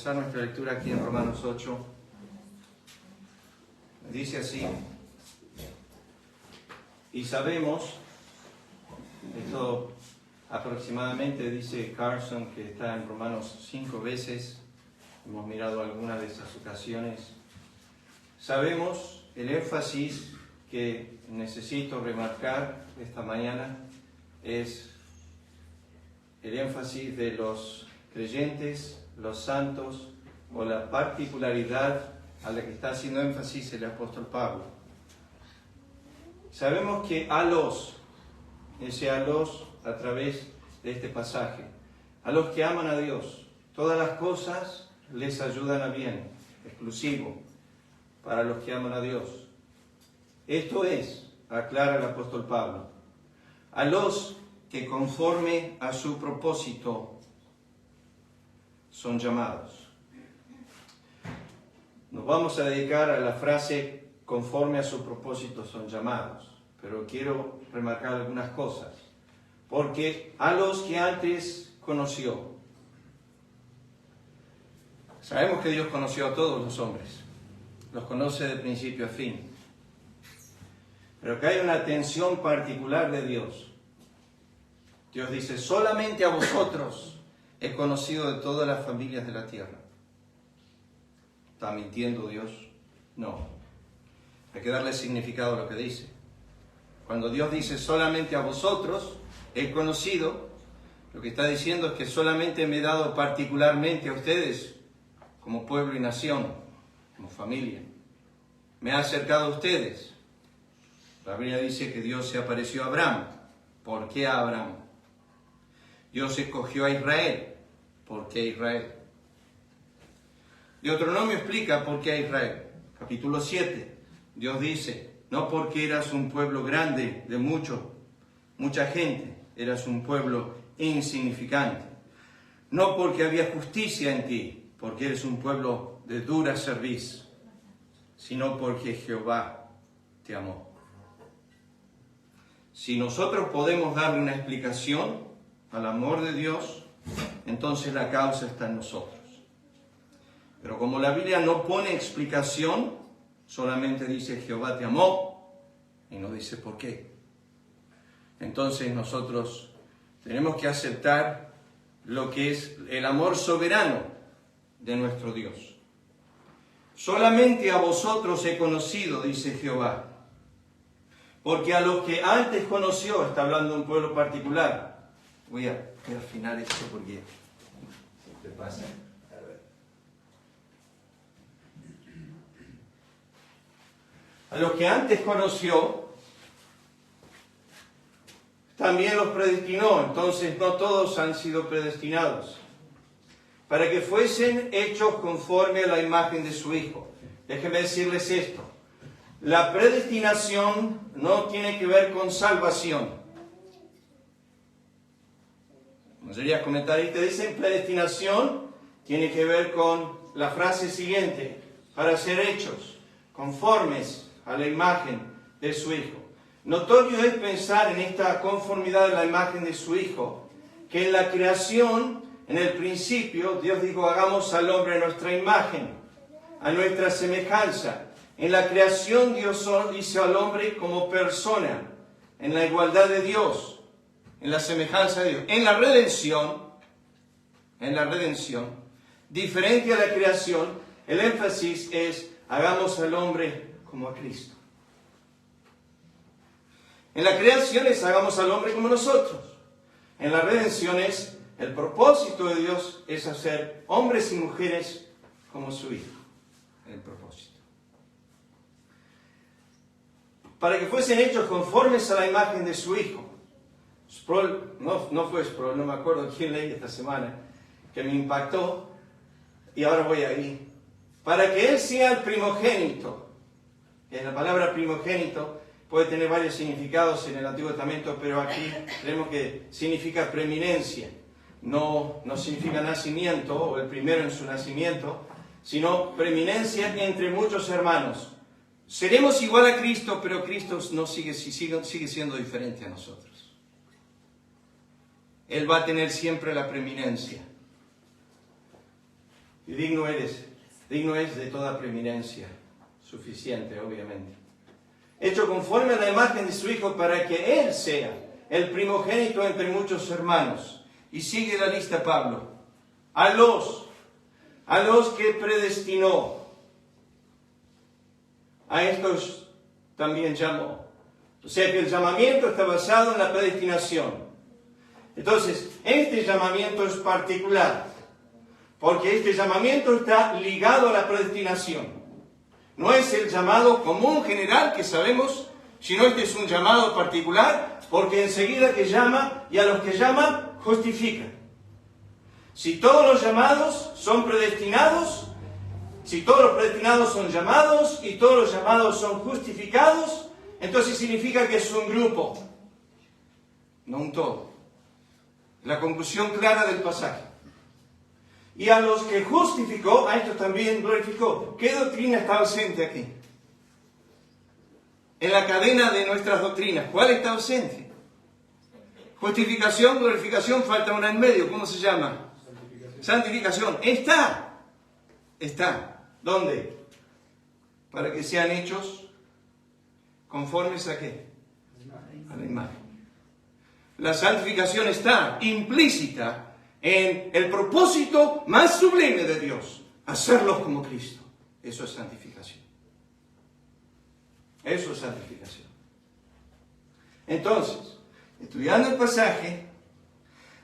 comenzar nuestra lectura aquí en Romanos 8. Dice así: y sabemos, esto aproximadamente dice Carson que está en Romanos 5 veces, hemos mirado algunas de esas ocasiones. Sabemos el énfasis que necesito remarcar esta mañana es el énfasis de los creyentes, los santos, o la particularidad a la que está haciendo énfasis el apóstol Pablo. Sabemos que ese a los a través de este pasaje, a los que aman a Dios, todas las cosas les ayudan a bien, exclusivo para los que aman a Dios. Esto es, aclara el apóstol Pablo, a los que conforme a su propósito son llamados. Nos vamos a dedicar a la frase conforme a su propósito son llamados, pero quiero remarcar algunas cosas. Porque a los que antes conoció, sabemos que Dios conoció a todos los hombres, los conoce de principio a fin, pero que hay una atención particular de Dios. Dios dice: solamente a vosotros he conocido de todas las familias de la tierra. ¿Está mintiendo Dios? No. Hay que darle significado a lo que dice. Cuando Dios dice solamente a vosotros he conocido, lo que está diciendo es que solamente me he dado particularmente a ustedes como pueblo y nación, como familia. Me ha acercado a ustedes. La Biblia dice que Dios se apareció a Abraham. ¿Por qué a Abraham? Dios escogió a Israel. ¿Por qué Israel? Deuteronomio explica por qué a Israel. Capítulo 7. Dios dice: no porque eras un pueblo grande de mucha gente, eras un pueblo insignificante. No porque había justicia en ti, porque eres un pueblo de dura cerviz, sino porque Jehová te amó. Si nosotros podemos darle una explicación al amor de Dios, entonces la causa está en nosotros. Pero como la Biblia no pone explicación, solamente dice Jehová te amó y no dice por qué. Entonces nosotros tenemos que aceptar lo que es el amor soberano de nuestro Dios. Solamente a vosotros he conocido, dice Jehová, porque a los que antes conoció, está hablando de un pueblo particular. Voy a afinar esto porque ¿qué pasa? A ver. A los que antes conoció, también los predestinó. Entonces no todos han sido predestinados, para que fuesen hechos conforme a la imagen de su Hijo. Déjenme decirles esto: la predestinación no tiene que ver con salvación. La mayoría de comentaristas dicen predestinación tiene que ver con la frase siguiente: para ser hechos conformes a la imagen de su Hijo. Notorio es pensar en esta conformidad de la imagen de su Hijo, que en la creación, en el principio, Dios dijo: hagamos al hombre a nuestra imagen, a nuestra semejanza. En la creación Dios hizo al hombre como persona, en la igualdad de Dios, en la semejanza de Dios. En la redención, diferente a la creación, el énfasis es: hagamos al hombre como a Cristo. En la creación es: hagamos al hombre como nosotros. En la redención es: el propósito de Dios es hacer hombres y mujeres como su Hijo. El propósito. Para que fuesen hechos conformes a la imagen de su Hijo. No me acuerdo quién leí esta semana, que me impactó, y ahora voy ahí. Para que Él sea el primogénito. La palabra primogénito puede tener varios significados en el Antiguo Testamento, pero aquí creemos que significa preeminencia. No significa nacimiento o el primero en su nacimiento, sino preeminencia entre muchos hermanos. Seremos igual a Cristo, pero Cristo no sigue siendo diferente a nosotros. Él va a tener siempre la preeminencia. y digno es de toda preeminencia, suficiente, obviamente. Hecho conforme a la imagen de su Hijo, para que Él sea el primogénito entre muchos hermanos. Y sigue la lista Pablo. A los que predestinó, a estos también llamó. O sea que el llamamiento está basado en la predestinación. Entonces, este llamamiento es particular, porque este llamamiento está ligado a la predestinación. No es el llamado común general que sabemos, sino este es un llamado particular, porque enseguida que llama, y a los que llama, justifica. Si todos los llamados son predestinados, si todos los predestinados son llamados y todos los llamados son justificados, entonces significa que es un grupo, no un todo. La conclusión clara del pasaje. Y a los que justificó, a estos también glorificó. ¿Qué doctrina está ausente aquí? En la cadena de nuestras doctrinas, ¿cuál está ausente? Justificación, glorificación, falta una en medio. ¿Cómo se llama? Santificación. Está. ¿Dónde? Para que sean hechos conformes a ¿qué? A la imagen. La santificación está implícita en el propósito más sublime de Dios, hacerlos como Cristo. Eso es santificación. Eso es santificación. Entonces, estudiando el pasaje,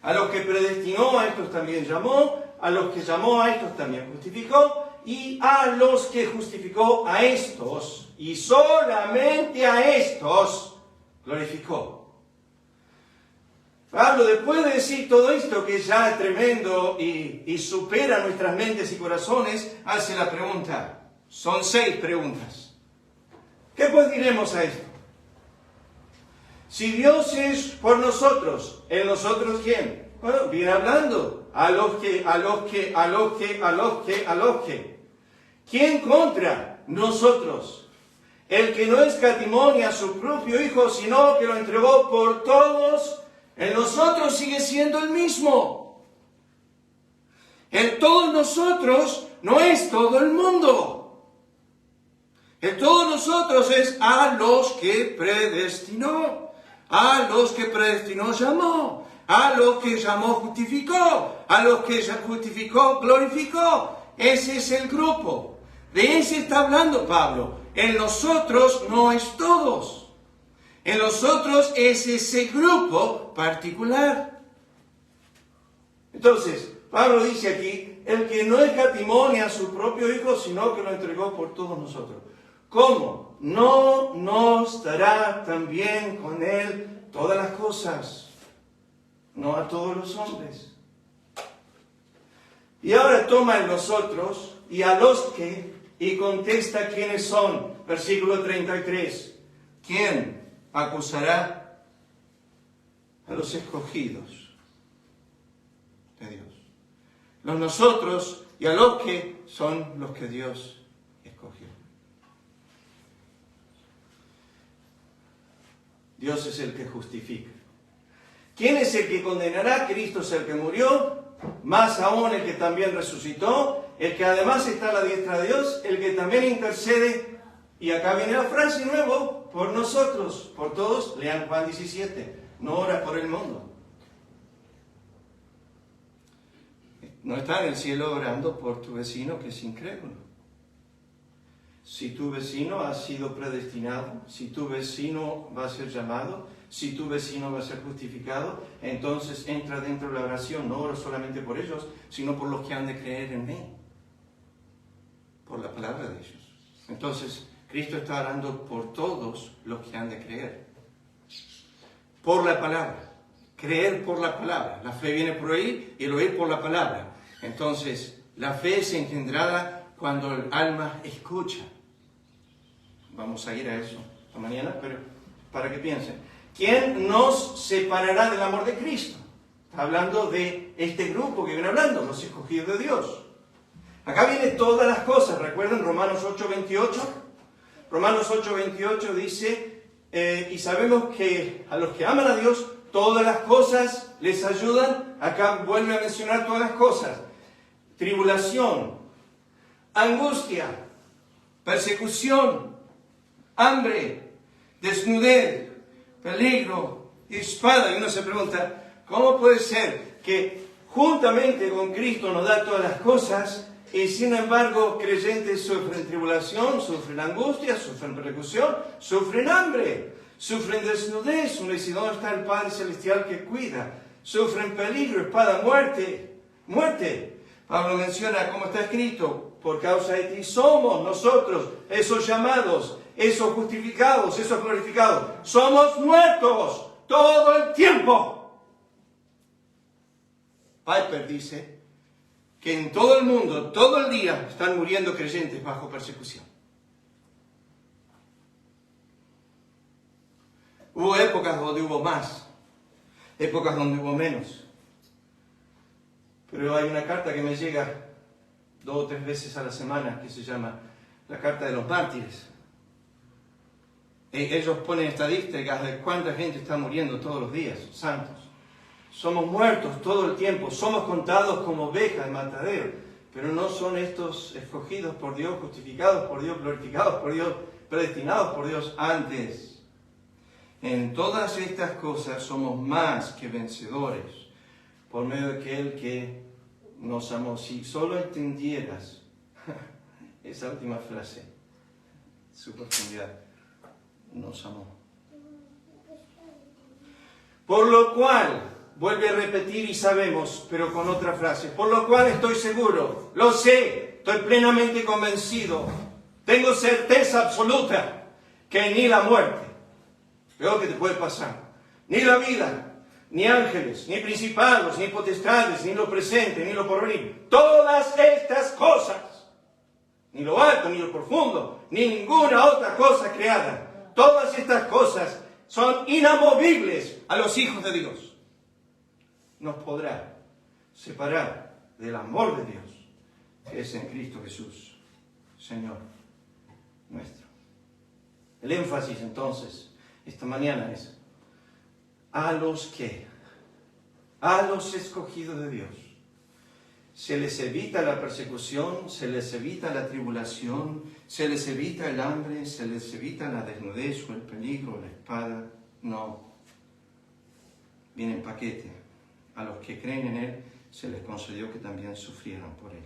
a los que predestinó, a estos también llamó, a los que llamó, a estos también justificó, y a los que justificó, a estos, y solamente a estos, glorificó. Pablo, después de decir todo esto, que ya es tremendo y supera nuestras mentes y corazones, hace la pregunta. Son 6 preguntas. ¿Qué pues diremos a esto? Si Dios es por nosotros, ¿en nosotros quién? Bueno, viene hablando. A los que. ¿Quién contra nosotros? El que no escatimó ni a su propio Hijo, sino que lo entregó por todos, en nosotros sigue siendo el mismo. El todos nosotros no es todo el mundo. El todos nosotros es a los que predestinó. A los que predestinó llamó. A los que llamó justificó. A los que justificó glorificó. Ese es el grupo. De ese está hablando Pablo. En nosotros no es todos. En nosotros es ese grupo particular. Entonces, Pablo dice aquí, el que no escatimó ni a su propio Hijo, sino que lo entregó por todos nosotros. ¿Cómo? ¿No nos dará también con Él todas las cosas? No a todos los hombres. Y ahora toma en nosotros y a los que, y contesta quiénes son. Versículo 33. ¿Quién acusará a los escogidos de Dios? Los nosotros y a los que son los que Dios escogió. Dios es el que justifica. ¿Quién es el que condenará? Cristo es el que murió, más aún el que también resucitó, el que además está a la diestra de Dios, el que también intercede. Y acá viene la frase nuevo, por nosotros, por todos. Lean Juan 17, no ora por el mundo. No está en el cielo orando por tu vecino que es incrédulo. Si tu vecino ha sido predestinado, si tu vecino va a ser llamado, si tu vecino va a ser justificado, entonces entra dentro de la oración. No oro solamente por ellos, sino por los que han de creer en mí, por la palabra de ellos. Entonces, Cristo está orando por todos los que han de creer. Por la palabra. Creer por la palabra. La fe viene por ahí y el oír por la palabra. Entonces, la fe es engendrada cuando el alma escucha. Vamos a ir a eso mañana, pero para que piensen. ¿Quién nos separará del amor de Cristo? Está hablando de este grupo que viene hablando, los escogidos de Dios. Acá vienen todas las cosas. ¿Recuerdan Romanos 8:28? Romanos 8:28 dice, y sabemos que a los que aman a Dios, todas las cosas les ayudan. Acá vuelve a mencionar todas las cosas. tribulación, angustia, persecución, hambre, desnudez, peligro y espada. Y uno se pregunta, ¿cómo puede ser que juntamente con Cristo nos da todas las cosas y sin embargo creyentes sufren tribulación, sufren angustia, sufren persecución, sufren hambre, sufren desnudez? Uno dice, ¿dónde está el Padre Celestial que cuida? Sufren peligro, espada, muerte. Pablo menciona, como está escrito, por causa de ti somos nosotros, esos llamados, esos justificados, esos glorificados. Somos muertos todo el tiempo. Piper dice que en todo el mundo, todo el día, están muriendo creyentes bajo persecución. Hubo épocas donde hubo más, épocas donde hubo menos. Pero hay una carta que me llega 2 o 3 veces a la semana que se llama la Carta de los Mártires. Ellos ponen estadísticas de cuánta gente está muriendo todos los días, santos. Somos muertos todo el tiempo, somos contados como ovejas de matadero, pero no son estos escogidos por Dios, justificados por Dios, glorificados por Dios, predestinados por Dios antes. En todas estas cosas somos más que vencedores por medio de aquel que nos amó. Si solo entendieras esa última frase, su profundidad, nos amó. Por lo cual, vuelve a repetir y sabemos, pero con otra frase, por lo cual estoy seguro, lo sé, estoy plenamente convencido, tengo certeza absoluta que ni la muerte, peor que te puede pasar, ni la vida, ni ángeles, ni principados, ni potestades, ni lo presente, ni lo porvenir, todas estas cosas, ni lo alto, ni lo profundo, ni ninguna otra cosa creada, todas estas cosas son inamovibles a los hijos de Dios. Nos podrá separar del amor de Dios que es en Cristo Jesús, Señor nuestro. El énfasis entonces esta mañana es a los escogidos de Dios, se les evita la persecución, se les evita la tribulación, se les evita el hambre, se les evita la desnudez o el peligro, la espada. No, viene en paquete. A los que creen en Él se les concedió que también sufrieran por Él.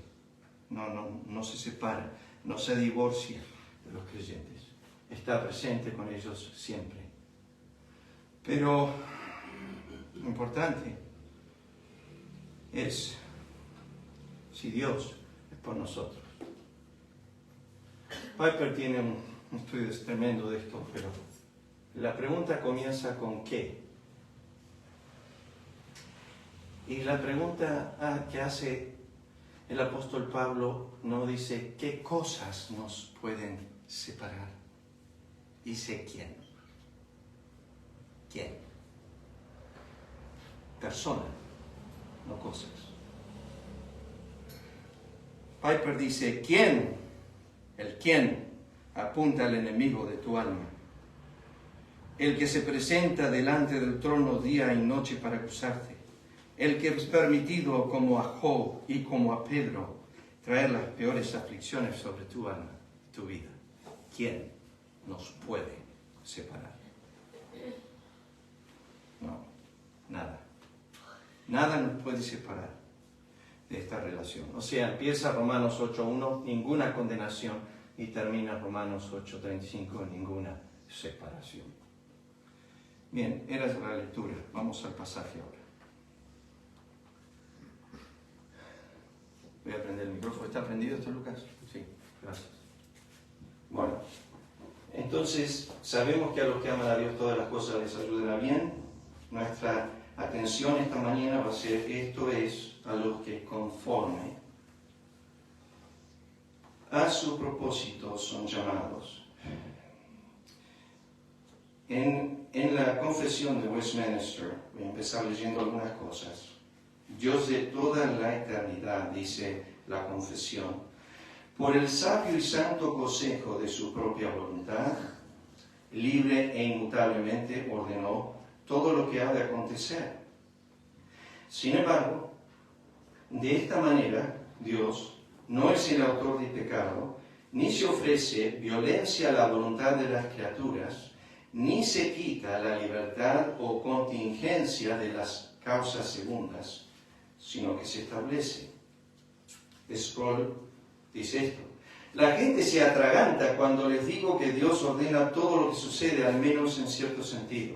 No se separa, no se divorcia de los creyentes. Está presente con ellos siempre. Pero lo importante es si Dios es por nosotros. Piper tiene un estudio tremendo de esto, pero la pregunta comienza con ¿qué? Y la pregunta que hace el apóstol Pablo no dice qué cosas nos pueden separar. Dice quién. ¿Quién? Persona, no cosas. Piper dice, ¿quién? El quién apunta al enemigo de tu alma. El que se presenta delante del trono día y noche para acusarte. El que es permitido como a Job y como a Pedro traer las peores aflicciones sobre tu alma, tu vida. ¿Quién nos puede separar? No, nada. Nada nos puede separar de esta relación. O sea, empieza Romanos 8.1, ninguna condenación, y termina Romanos 8.35, ninguna separación. Bien, era la lectura. Vamos al pasaje ahora. Voy a prender el micrófono. ¿Está prendido esto, Lucas? Sí, gracias. Bueno, entonces sabemos que a los que aman a Dios todas las cosas les ayudan a bien. Nuestra atención esta mañana va a ser, esto es, a los que conforme a su propósito son llamados. En la confesión de Westminster, voy a empezar leyendo algunas cosas. Dios de toda la eternidad, dice la confesión, por el sabio y santo consejo de su propia voluntad, libre e inmutablemente ordenó todo lo que ha de acontecer. Sin embargo, de esta manera Dios, no es el autor de pecado, ni se ofrece violencia a la voluntad de las criaturas, ni se quita la libertad o contingencia de las causas segundas, sino que se establece. Sproul dice esto: la gente se atraganta cuando les digo que Dios ordena todo lo que sucede, al menos en cierto sentido.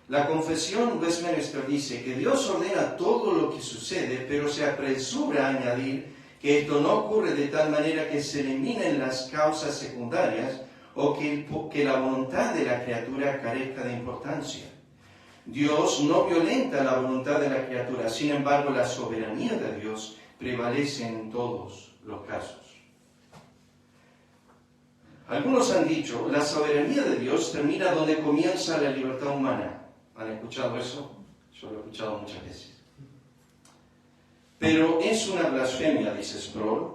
La Confesión Westminster dice que Dios ordena todo lo que sucede, pero se apresura a añadir que esto no ocurre de tal manera que se eliminen las causas secundarias o que la voluntad de la criatura carezca de importancia. Dios no violenta la voluntad de la criatura, sin embargo, la soberanía de Dios prevalece en todos los casos. Algunos han dicho, la soberanía de Dios termina donde comienza la libertad humana. ¿Han escuchado eso? Yo lo he escuchado muchas veces. Pero es una blasfemia, dice Sproul,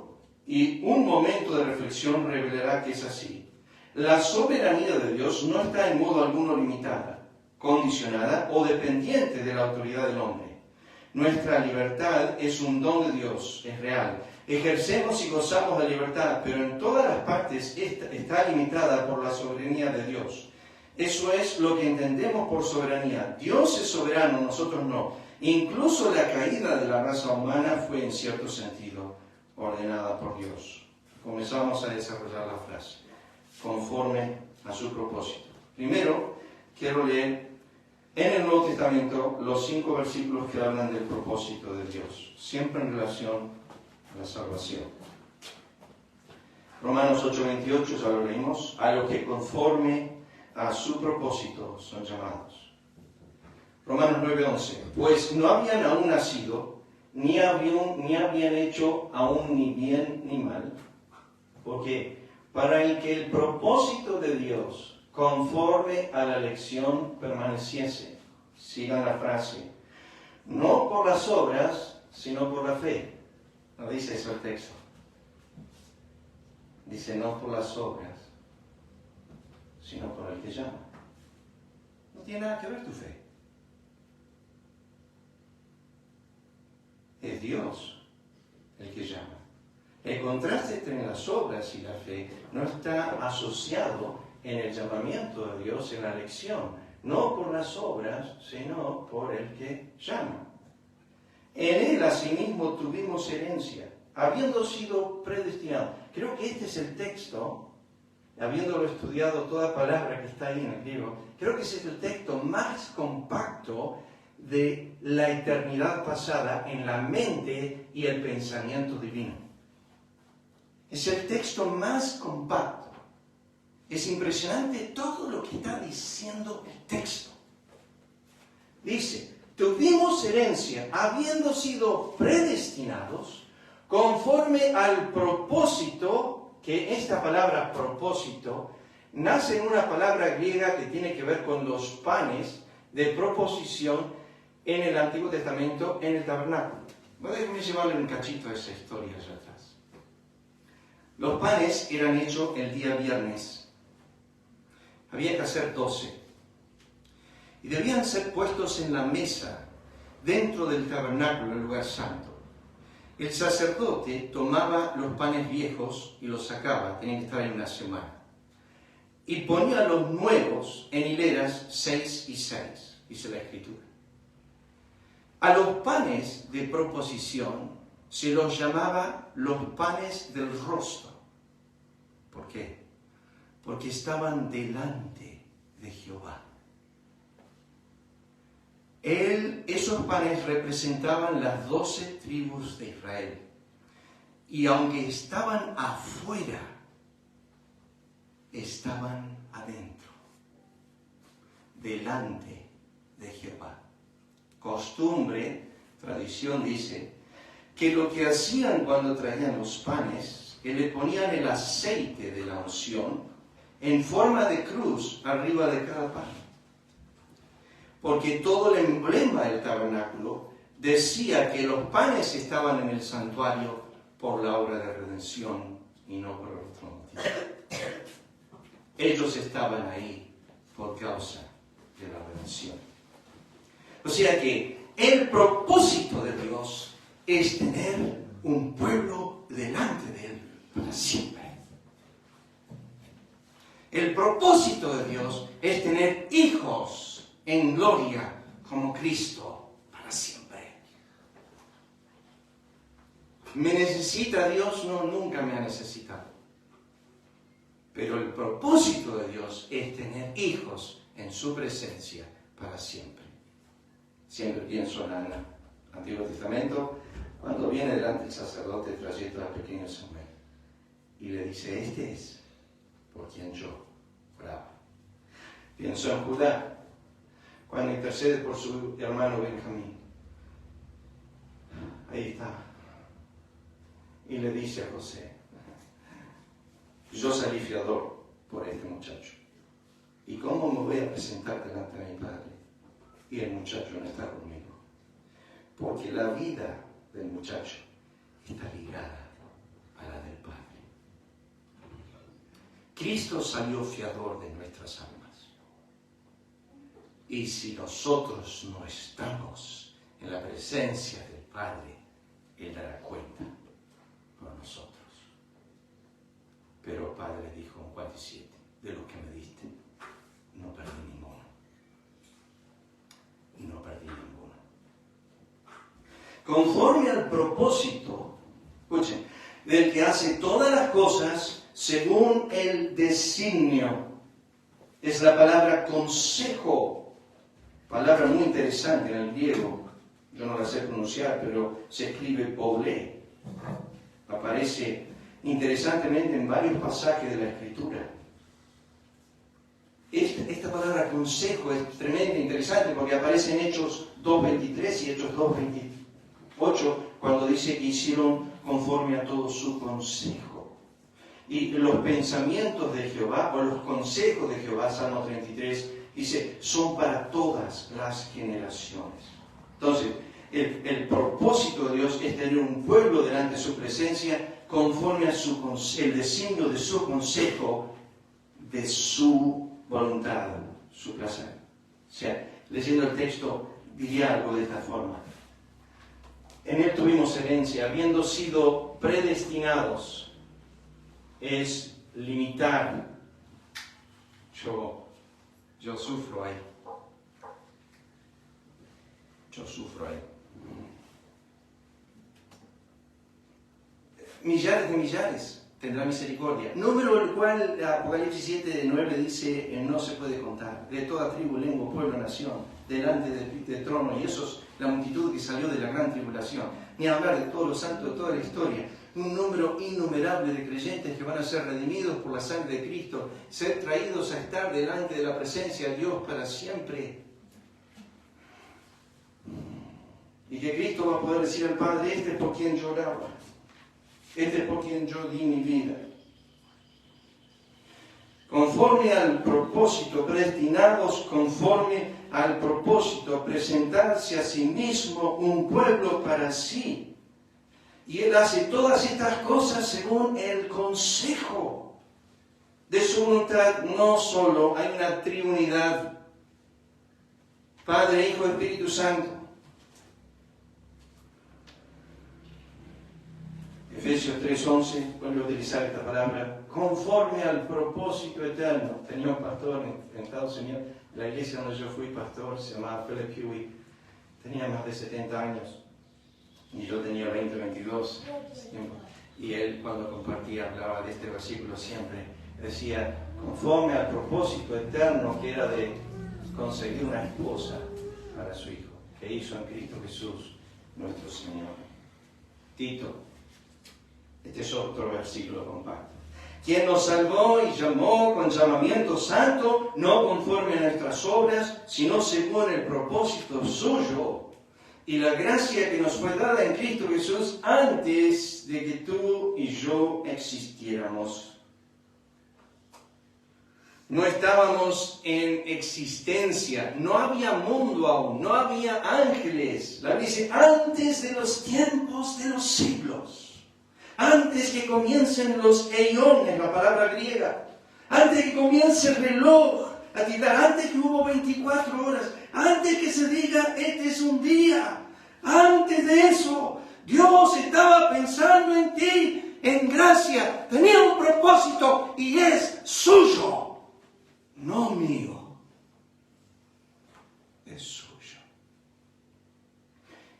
y un momento de reflexión revelará que es así. La soberanía de Dios no está en modo alguno limitada, condicionada o dependiente de la autoridad del hombre. Nuestra libertad es un don de Dios, es real. Ejercemos y gozamos de libertad, pero en todas las partes está limitada por la soberanía de Dios. Eso es lo que entendemos por soberanía. Dios es soberano, nosotros no. Incluso la caída de la raza humana fue en cierto sentido ordenada por Dios. Comenzamos a desarrollar la frase, conforme a su propósito. Primero, quiero leer en el Nuevo Testamento los 5 versículos que hablan del propósito de Dios, siempre en relación a la salvación. Romanos 8:28, ya lo leímos, a los que conforme a su propósito son llamados. Romanos 9:11, pues no habían aún nacido, ni habían hecho aún ni bien ni mal, porque para el que el propósito de Dios conforme a la elección permaneciese. Sigan la frase, no por las obras, sino por la fe. No dice eso el texto. Dice no por las obras, sino por el que llama. No tiene nada que ver tu fe. Es Dios el que llama. El contraste entre las obras y la fe no está asociado en el llamamiento de Dios, en la elección, no por las obras, sino por el que llama. En él, asimismo, tuvimos herencia, habiendo sido predestinados. Creo que este es el texto, habiéndolo estudiado toda palabra que está ahí en el griego, creo que ese es el texto más compacto de la eternidad pasada en la mente y el pensamiento divino. Es el texto más compacto. Es impresionante todo lo que está diciendo el texto. Dice, tuvimos herencia, habiendo sido predestinados, conforme al propósito, que esta palabra propósito nace en una palabra griega que tiene que ver con los panes de proposición en el Antiguo Testamento, en el tabernáculo. Déjenme llevarle un cachito a esa historia allá atrás. Los panes eran hechos el día viernes. Había que hacer 12. Y debían ser puestos en la mesa, dentro del tabernáculo, el lugar santo. El sacerdote tomaba los panes viejos y los sacaba, tenían que estar en una semana. Y ponía los nuevos en hileras 6 y 6, dice la Escritura. A los panes de proposición se los llamaba los panes del rostro. ¿Por qué? Porque estaban delante de Jehová. Esos panes representaban las 12 tribus de Israel. Y aunque estaban afuera, estaban adentro, delante de Jehová. Costumbre, tradición dice, que lo que hacían cuando traían los panes, que le ponían el aceite de la unción en forma de cruz arriba de cada pan. Porque todo el emblema del tabernáculo decía que los panes estaban en el santuario por la obra de redención y no por otro motivo. Ellos estaban ahí por causa de la redención. O sea que el propósito de Dios es tener un pueblo delante de Él para siempre. El propósito de Dios es tener hijos en gloria como Cristo para siempre. ¿Me necesita Dios? No, nunca me ha necesitado. Pero el propósito de Dios es tener hijos en su presencia para siempre. Siempre pienso en el Antiguo Testamento, cuando viene delante el sacerdote trayendo al pequeño Samuel y le dice, este es por quien yo oraba. Pienso en Judá, cuando intercede por su hermano Benjamín. Ahí está. Y le dice a José, yo salí fiador por este muchacho. ¿Y cómo me voy a presentar delante de mi padre? Y el muchacho no está conmigo. Porque la vida del muchacho está ligada a la del Padre. Cristo salió fiador de nuestras almas. Y si nosotros no estamos en la presencia del Padre, Él dará cuenta por nosotros. Pero el Padre dijo en 47, de lo que me diste, no perdí ninguno. Y no perdí ninguno. Conforme al propósito, escuchen, del que hace todas las cosas según el designio. Es la palabra consejo, palabra muy interesante en el griego. Yo no la sé pronunciar, pero se escribe bolé. Aparece interesantemente en varios pasajes de la Escritura. Esta palabra consejo es tremendamente interesante porque aparece en Hechos 2.23 y Hechos 2.28 cuando dice que hicieron conforme a todo su consejo. Y los pensamientos de Jehová, o los consejos de Jehová, Salmo 33, dice, son para todas las generaciones. Entonces, el propósito de Dios es tener un pueblo delante de su presencia conforme a el designio de su consejo, de su voluntad, su placer. O sea, leyendo el texto, diría algo de esta forma. En Él tuvimos herencia, habiendo sido predestinados, es limitar. Yo sufro ahí. Yo sufro ahí. Millares de millares tendrá misericordia. Número el cual Apocalipsis 7:9 dice, no se puede contar. De toda tribu, lengua, pueblo, nación, delante del trono. Y eso es la multitud que salió de la gran tribulación. Ni hablar de todos los santos de toda la historia. Un número innumerable de creyentes que van a ser redimidos por la sangre de Cristo. Ser traídos a estar delante de la presencia de Dios para siempre. Y que Cristo va a poder decir al Padre, este es por quien yo oraba. Este es por quien yo di mi vida. Conforme al propósito, predestinados conforme al propósito, presentarse a sí mismo un pueblo para sí. Y Él hace todas estas cosas según el consejo de su voluntad. No solo hay una triunidad, Padre, Hijo, Espíritu Santo. Efesios 3:11, vuelvo a utilizar esta palabra, conforme al propósito eterno. Tenía un pastor en Estados Unidos, la iglesia donde yo fui pastor, se llamaba Philip Huey, tenía más de 70 años, y yo tenía 20, 22. Y él cuando compartía, hablaba de este versículo siempre, decía, conforme al propósito eterno que era de conseguir una esposa para su hijo, que hizo en Cristo Jesús, nuestro Señor. Tito. Este es otro versículo compacto. Quien nos salvó y llamó con llamamiento santo, no conforme a nuestras obras, sino según el propósito suyo y la gracia que nos fue dada en Cristo Jesús antes de que tú y yo existiéramos. No estábamos en existencia, no había mundo aún, no había ángeles. La Biblia dice, antes de los tiempos de los siglos. Antes que comiencen los eones, la palabra griega, antes que comience el reloj a tirar, antes que hubo 24 horas, antes que se diga, este es un día, antes de eso, Dios estaba pensando en ti, en gracia, tenía un propósito y es suyo, no mío, es suyo.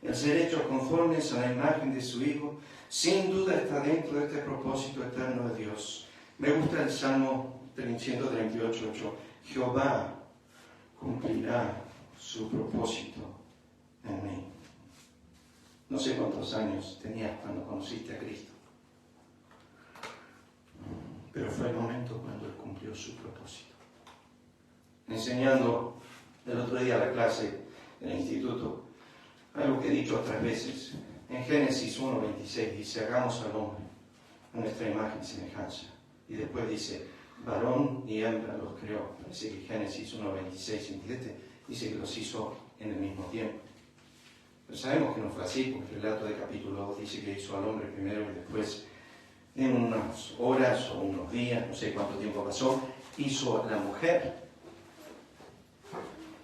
El ser hecho conformes a la imagen de su Hijo, sin duda está dentro de este propósito eterno de Dios. Me gusta el Salmo 138:8. Jehová cumplirá su propósito en mí. No sé cuántos años tenías cuando conociste a Cristo, pero fue el momento cuando Él cumplió su propósito. Enseñando el otro día a la clase del instituto, algo que he dicho otras veces, en Génesis 1:26 dice, hagamos al hombre a nuestra imagen y semejanza. Y después dice, varón y hembra los creó. Parece que Génesis 1:26-27 dice que los hizo en el mismo tiempo. Pero sabemos que no fue así, porque el relato de capítulo 2 dice que hizo al hombre primero y después, en unas horas o unos días, no sé cuánto tiempo pasó, hizo a la mujer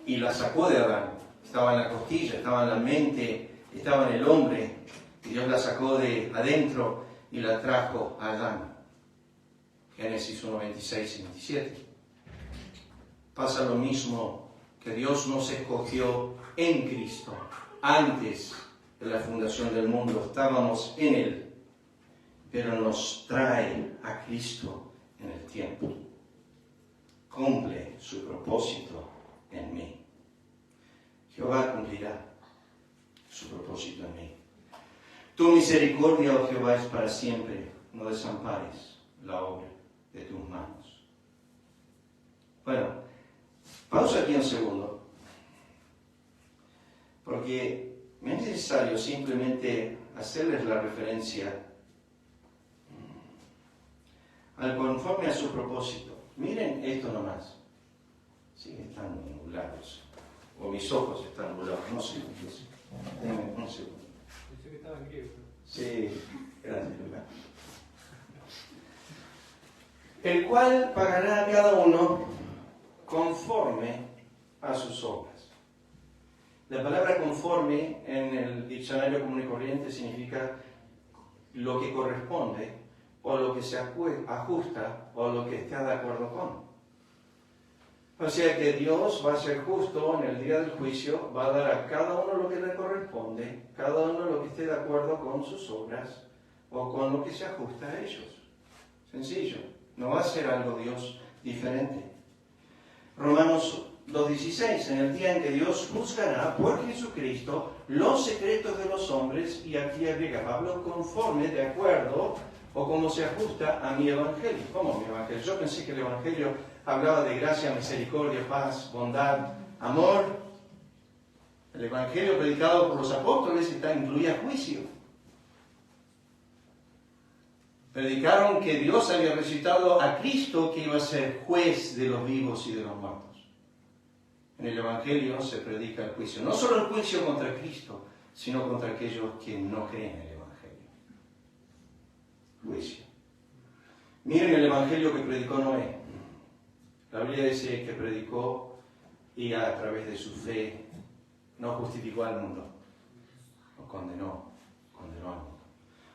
y la sacó de Adán. Estaba en la costilla, estaba en la mente, estaba en el hombre, y Dios la sacó de adentro y la trajo a Adán. Génesis 1:26-27. Pasa lo mismo, que Dios nos escogió en Cristo. Antes de la fundación del mundo estábamos en Él, pero nos trae a Cristo en el tiempo. Cumple su propósito en mí. Jehová cumplirá su propósito en mí. Tu misericordia, oh Jehová, es para siempre. No desampares la obra de tus manos. Bueno, pausa aquí un segundo, porque me es necesario simplemente hacerles la referencia al conforme a su propósito. Miren esto nomás. Sí, están nublados. O mis ojos están nublados. No sé. Denme un segundo. Pensé que estaba en griego. Sí, gracias, Lucas. El cual pagará a cada uno conforme a sus obras. La palabra conforme en el diccionario común y corriente significa lo que corresponde, o lo que se ajusta, o lo que está de acuerdo con. O sea que Dios va a ser justo en el día del juicio, va a dar a cada uno lo que le corresponde, cada uno lo que esté de acuerdo con sus obras, o con lo que se ajusta a ellos. Sencillo, no va a ser algo Dios diferente. Romanos 2:16, en el día en que Dios juzgará por Jesucristo los secretos de los hombres, y aquí agrega Pablo, conforme, de acuerdo, o como se ajusta a mi evangelio. ¿Cómo mi evangelio? Yo pensé que el evangelio hablaba de gracia, misericordia, paz, bondad, amor. El evangelio predicado por los apóstoles incluía juicio. Predicaron que Dios había resucitado a Cristo, que iba a ser juez de los vivos y de los muertos. En el evangelio se predica el juicio. No solo el juicio contra Cristo, sino contra aquellos que no creen en el evangelio. Juicio. Miren el evangelio que predicó Noé. La Biblia dice que predicó y a través de su fe no justificó al mundo, lo condenó al mundo.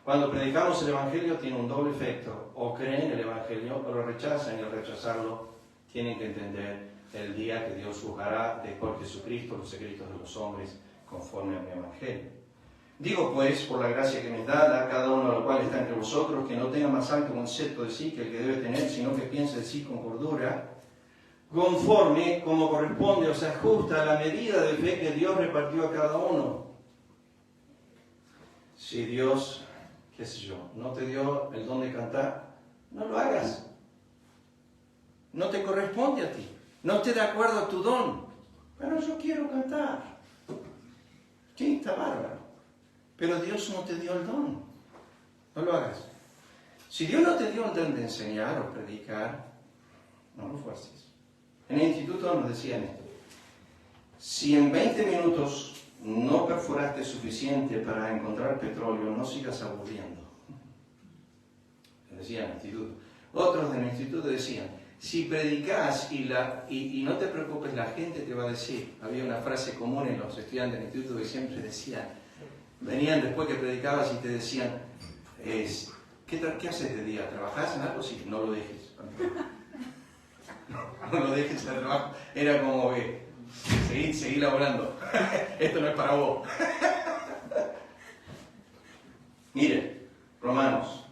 Cuando predicamos el evangelio tiene un doble efecto: o creen el evangelio o lo rechazan, y al rechazarlo tienen que entender el día que Dios juzgará de por Jesucristo los secretos de los hombres conforme a mi evangelio. Digo pues, por la gracia que me da, a cada uno de los cuales está entre vosotros, que no tenga más alto concepto de sí que el que debe tener, sino que piense de sí con cordura, conforme, como corresponde, o sea, justa a la medida de fe que Dios repartió a cada uno. Si Dios, qué sé yo, no te dio el don de cantar, no lo hagas. No te corresponde a ti. No esté de acuerdo a tu don. Pero yo quiero cantar. Sí, está bárbaro. Pero Dios no te dio el don. No lo hagas. Si Dios no te dio el don de enseñar o predicar, no lo fuerces. En el instituto nos decían esto: si en 20 minutos no perforaste suficiente para encontrar petróleo, no sigas aburriendo. Decían en el instituto. Otros del instituto decían: si predicas y no te preocupes, la gente te va a decir. Había una frase común en los estudiantes del instituto que siempre decían: Venían después que predicabas y te decían, ¿qué haces de día? ¿Trabajás en algo? Sí, no lo dejes. No lo dejes al trabajo. Era como que, seguí laborando. Esto no es para vos. Miren, Romanos.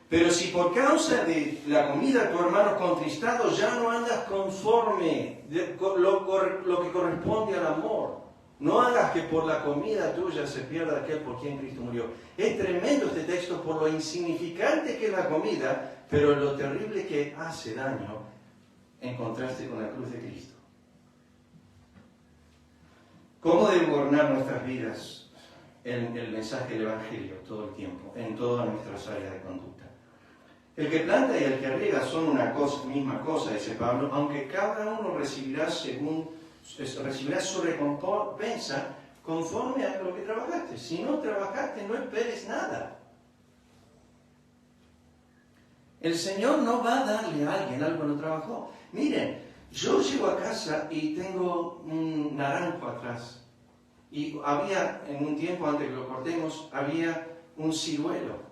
Pero si por causa de la comida tu hermano es contristado, ya no andas conforme lo que corresponde al amor. No hagas que por la comida tuya se pierda aquel por quien Cristo murió. Es tremendo este texto por lo insignificante que es la comida, pero lo terrible que hace daño en contraste con la cruz de Cristo. ¿Cómo debe gobernar nuestras vidas el mensaje del Evangelio todo el tiempo, en todas nuestras áreas de conducta? El que planta y el que riega son una misma cosa, dice Pablo, aunque cada uno recibirá su recompensa conforme a lo que trabajaste. Si no trabajaste, no esperes nada. El Señor no va a darle a alguien algo que no trabajó. Miren, yo llego a casa y tengo un naranjo atrás. Y había, en un tiempo antes que lo cortemos, había un ciruelo.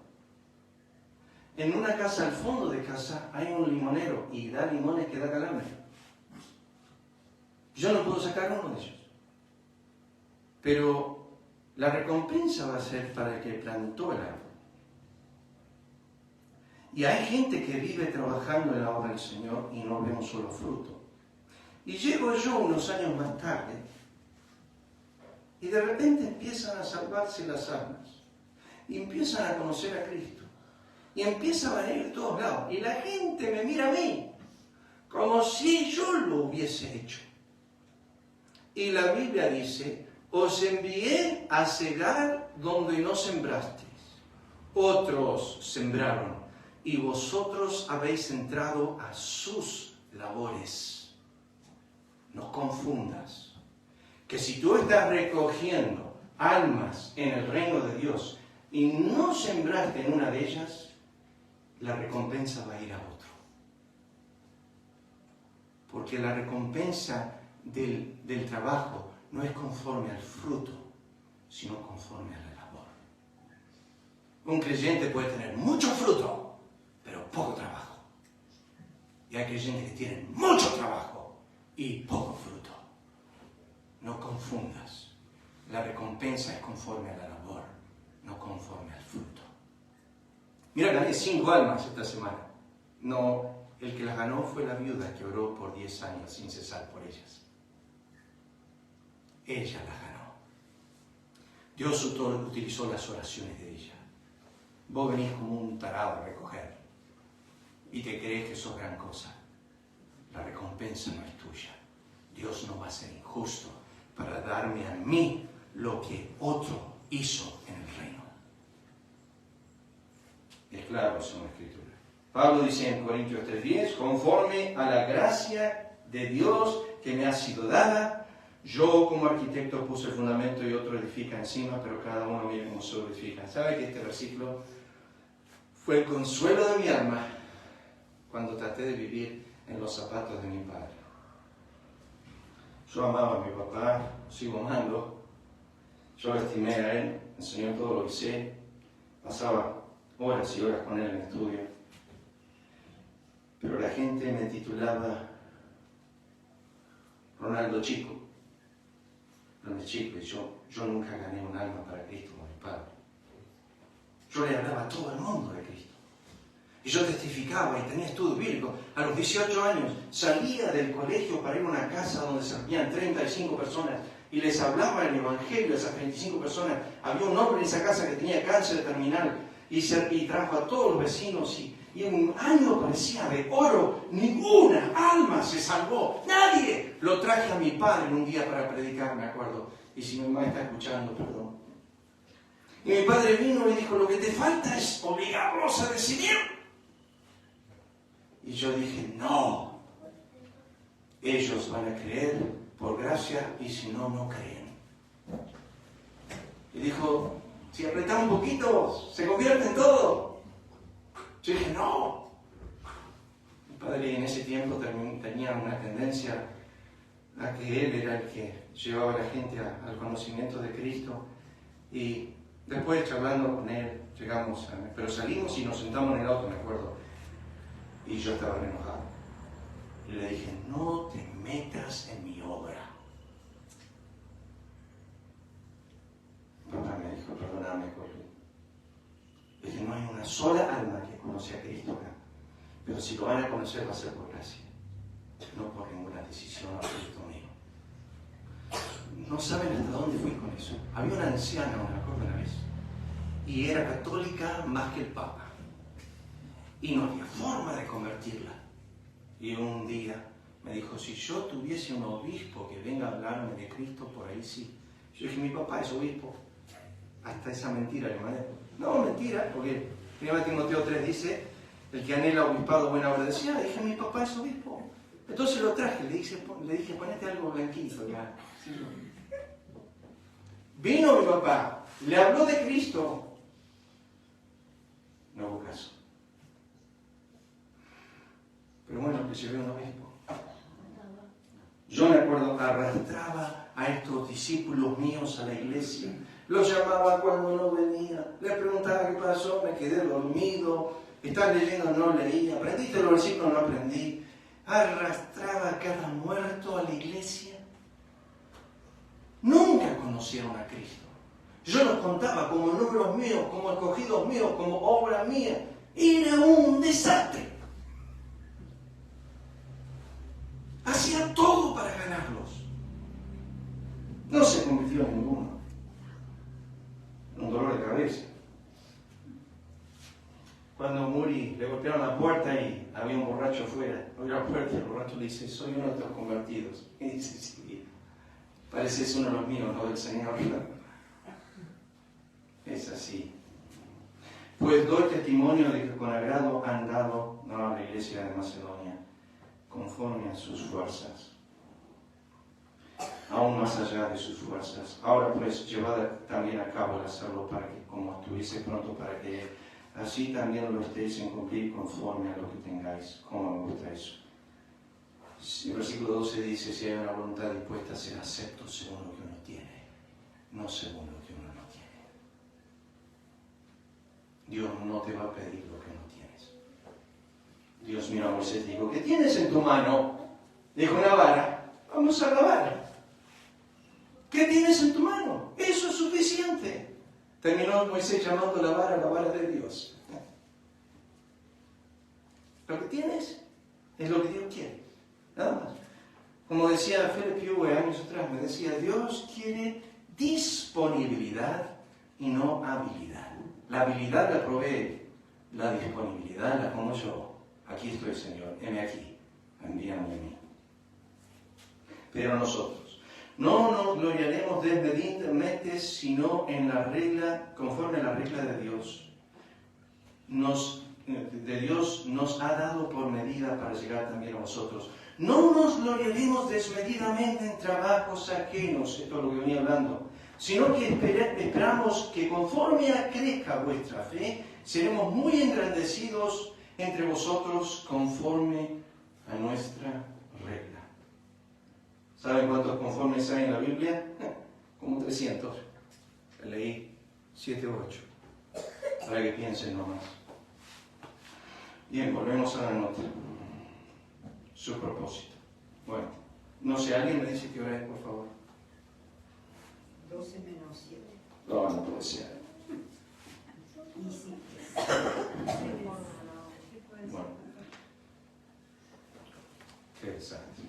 En una casa, al fondo de casa, hay un limonero y da limones que da calambre. Yo no puedo sacar uno de ellos. Pero la recompensa va a ser para el que plantó el árbol. Y hay gente que vive trabajando en la obra del Señor y no vemos solo fruto. Y llego yo unos años más tarde y de repente empiezan a salvarse las almas. Y empiezan a conocer a Cristo. Y empieza a venir de todos lados. Y la gente me mira a mí como si yo lo hubiese hecho. Y la Biblia dice, os envié a cegar donde no sembrasteis. Otros sembraron y vosotros habéis entrado a sus labores. No confundas. Que si tú estás recogiendo almas en el reino de Dios y no sembraste en una de ellas, la recompensa va a ir a otro. Porque la recompensa del trabajo no es conforme al fruto, sino conforme a la labor. Un creyente puede tener mucho fruto, pero poco trabajo. Y hay creyentes que tienen mucho trabajo y poco fruto. No confundas. La recompensa es conforme a la labor, no conforme al fruto. Mira, gané 5 almas esta semana. No, el que las ganó fue la viuda que oró por 10 años sin cesar por ellas. Ella las ganó. Dios utilizó las oraciones de ella. Vos venís como un tarado a recoger y te crees que sos gran cosa. La recompensa no es tuya. Dios no va a ser injusto para darme a mí lo que otro hizo en el reino. Es claro eso en la Escritura. Pablo dice en Corintios 3:10, conforme a la gracia de Dios que me ha sido dada, yo como arquitecto puse el fundamento y otro edifica encima, pero cada uno mira cómo se edifica. ¿Sabe que este versículo fue el consuelo de mi alma cuando traté de vivir en los zapatos de mi padre? Yo amaba a mi papá, sigo amando, yo lo estimé a él, enseñó todo lo que sé, pasaba horas y horas con él en el estudio, pero la gente me titulaba Ronaldo Chico, donde chico, y yo nunca gané un alma para Cristo como mi padre. Yo le hablaba a todo el mundo de Cristo. Y yo testificaba y tenía estudio bíblico. A los 18 años salía del colegio para ir a una casa donde se reunían 35 personas y les hablaba el Evangelio a esas 35 personas. Había un hombre en esa casa que tenía cáncer terminal y trajo a todos los vecinos y un año parecía de oro. Ninguna alma se salvó. Nadie. Lo traje a mi padre en un día para predicar, me acuerdo. Y si mi mamá está escuchando, perdón. Y mi padre vino y dijo, lo que te falta es obligarlos a decidir. Y yo dije, no. Ellos van a creer por gracia y si no, no creen. Y dijo, si apretamos un poquito, se convierte en todo. Yo dije, no. Mi padre en ese tiempo tenía una tendencia a que él era el que llevaba a la gente al conocimiento de Cristo. Y Después, charlando con él, pero salimos y nos sentamos en el auto, me acuerdo. Y yo estaba enojado. Y le dije, no te metas en mi obra. Papá me dijo, perdóname, Jorge. Le dije, no hay una sola alma que conoce a Cristo acá. Pero si lo van a conocer va a ser por gracia, no por ninguna decisión o Cristo mío. No saben hasta dónde fui con eso. Había una anciana, me acuerdo una vez, y era católica más que el Papa. Y no había forma de convertirla. Y un día me dijo, si yo tuviese un obispo que venga a hablarme de Cristo, por ahí sí. Yo dije, mi papá es obispo. Hasta esa mentira le mandé. No, mentira, porque 1 Timoteo 3 dice, el que anhela obispado, buena obra decía. Dije, mi papá es obispo. Entonces lo traje, le dije, ponete algo blanquito ya. Sí. Vino mi papá, le habló de Cristo. No hubo caso. Pero bueno, que llevé un obispo. Yo me acuerdo, arrastraba a estos discípulos míos a la iglesia. Los llamaba cuando no venía. Les preguntaba qué pasó, me quedé dormido. ¿Estás leyendo? No leí. ¿Aprendiste los versículos? No aprendí. Arrastraba a cada muerto a la iglesia. Nunca conocieron a Cristo. Yo los contaba como números míos, como escogidos míos, como obra mía. Era un desastre. Hacía todo para ganarlos. No se convirtió en ninguno. Un dolor de cabeza. Cuando Muri le golpearon la puerta y había un borracho afuera, abrió la puerta y el borracho le dice, soy uno de los convertidos. Y dice, sí, pareces uno de los míos, no del Señor. Es así. Pues doy testimonio de que con agrado han dado a la iglesia de Macedonia, conforme a sus fuerzas, aún más allá de sus fuerzas. Ahora pues, llevad también a cabo el hacerlo para que, como estuviese pronto para que así también lo estéis en cumplir conforme a lo que tengáis. ¿Cómo me gusta eso? El versículo 12 dice, si hay una voluntad dispuesta a ser acepto según lo que uno tiene, no según lo que uno no tiene. Dios no te va a pedir lo que no tienes. Dios miró a Moisés y dijo, ¿qué tienes en tu mano? Dijo, una vara. Vamos a la vara. ¿Qué tienes en tu mano? Eso es suficiente. Terminó Moisés llamando la vara de Dios. Lo que tienes es lo que Dios quiere. Nada más. Como decía Philip Hugh años atrás, me decía, Dios quiere disponibilidad y no habilidad. La habilidad la provee, la disponibilidad la pongo yo. Aquí estoy, Señor, heme aquí, envíame a mí. Pero nosotros no nos gloriaremos desmedidamente, sino en la regla, conforme a la regla de Dios. Dios nos ha dado por medida para llegar también a vosotros. No nos gloriaremos desmedidamente en trabajos ajenos, esto es lo que venía hablando, sino que esperamos que conforme crezca vuestra fe, seremos muy engrandecidos entre vosotros conforme a nuestra regla. ¿Saben cuántos conformes hay en la Biblia? Como 300. Leí 7 o 8. Para que piensen nomás. Bien, volvemos a la nota. Su propósito. Bueno, no sé, ¿alguien me dice qué hora es, por favor? 12 menos 7. No, no puede ser. Y sí. Bueno. Qué desastre.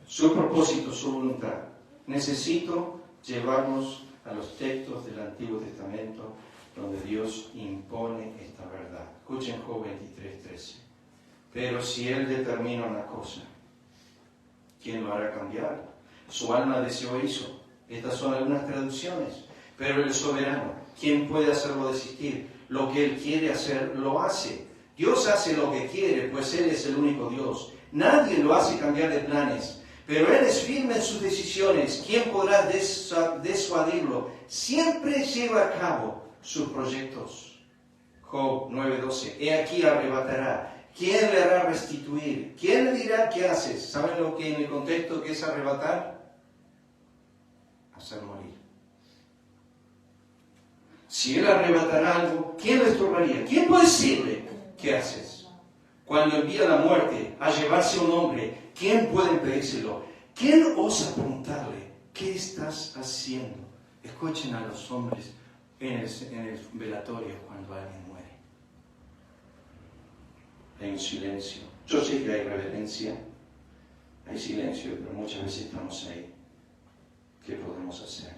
Su propósito, su voluntad. Necesito llevarnos a los textos del Antiguo Testamento donde Dios impone esta verdad. Escuchen Job 23:13. Pero si Él determina una cosa, ¿quién lo hará cambiar? Su alma deseó hizo. Estas son algunas traducciones. Pero el soberano, ¿quién puede hacerlo desistir? Lo que Él quiere hacer, lo hace. Dios hace lo que quiere, pues Él es el único Dios. Nadie lo hace cambiar de planes. Pero Él es firme en sus decisiones. ¿Quién podrá disuadirlo? Siempre lleva a cabo sus proyectos. Job 9:12. He aquí arrebatará. ¿Quién le hará restituir? ¿Quién le dirá qué haces? ¿Saben lo que en el contexto que es arrebatar? Hacer morir. Si Él arrebatara algo, ¿quién le estorbaría? ¿Quién puede decirle qué haces? Cuando envía la muerte a llevarse a un hombre, ¿quién puede impedírselo? ¿Quién osa preguntarle, ¿qué estás haciendo? Escuchen a los hombres en el velatorio cuando alguien muere. Hay un silencio. Yo sé que hay reverencia, hay silencio, pero muchas veces estamos ahí. ¿Qué podemos hacer?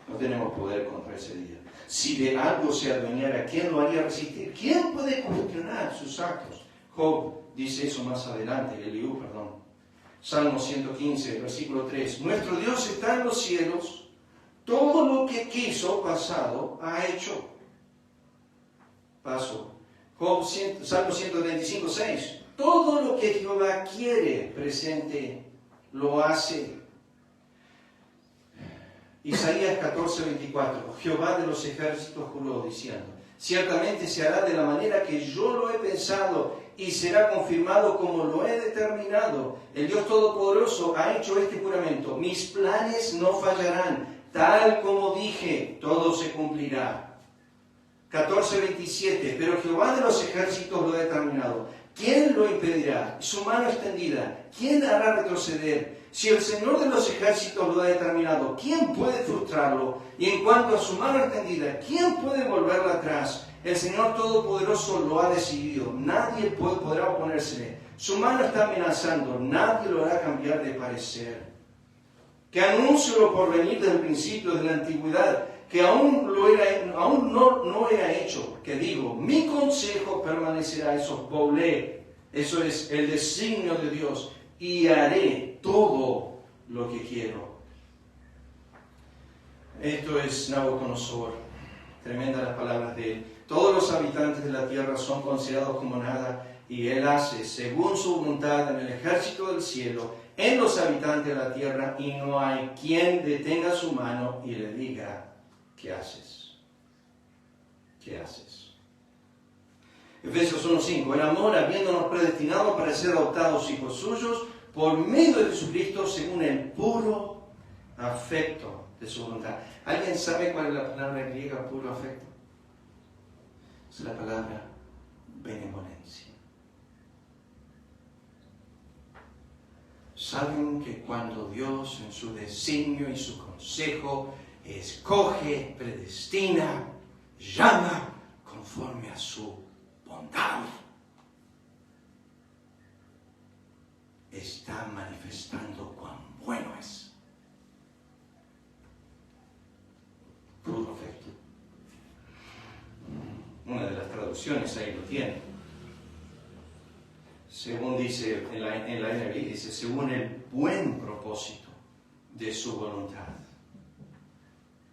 No tenemos poder contra ese día. Si de algo se adueñara, ¿quién lo haría resistir? ¿Quién puede cuestionar sus actos? Job dice eso más adelante, Eliú, perdón. Salmo 115, versículo 3. Nuestro Dios está en los cielos, todo lo que quiso pasado ha hecho. Paso. Job, Salmo 135, 6. Todo lo que Jehová quiere presente lo hace. Isaías 14, 24. Jehová de los ejércitos juró diciendo: ciertamente se hará de la manera que yo lo he pensado y será confirmado como lo he determinado. El Dios Todopoderoso ha hecho este juramento: mis planes no fallarán, tal como dije, todo se cumplirá. 14:27. Pero Jehová de los ejércitos lo ha determinado. ¿Quién lo impedirá? Su mano extendida, ¿quién hará retroceder? Si el Señor de los ejércitos lo ha determinado, ¿quién puede frustrarlo? Y en cuanto a su mano extendida, ¿quién puede volverla atrás? El Señor Todopoderoso lo ha decidido, nadie podrá oponérsele. Su mano está amenazando, nadie lo hará cambiar de parecer. Que anuncio lo por venir del principio de la antigüedad, que aún no era hecho, que digo, mi consejo permanecerá, eso es Boulé, eso es el designio de Dios, y haré todo lo que quiero. Esto es Nabucodonosor, tremendas las palabras de él. Todos los habitantes de la tierra son considerados como nada, y él hace según su voluntad en el ejército del cielo, en los habitantes de la tierra, y no hay quien detenga su mano y le diga: ¿qué haces? ¿Qué haces? Efesios 1:5. El amor, habiéndonos predestinado para ser adoptados hijos suyos por medio de Jesucristo, según el puro afecto de su voluntad. ¿Alguien sabe cuál es la palabra griega puro afecto? Es la palabra benevolencia. Saben que cuando Dios en su designio y su consejo escoge, predestina, llama conforme a su bondad, está manifestando cuán bueno es. Puro afecto. Una de las traducciones ahí lo tiene. Según dice en la NBI, dice según el buen propósito de su voluntad.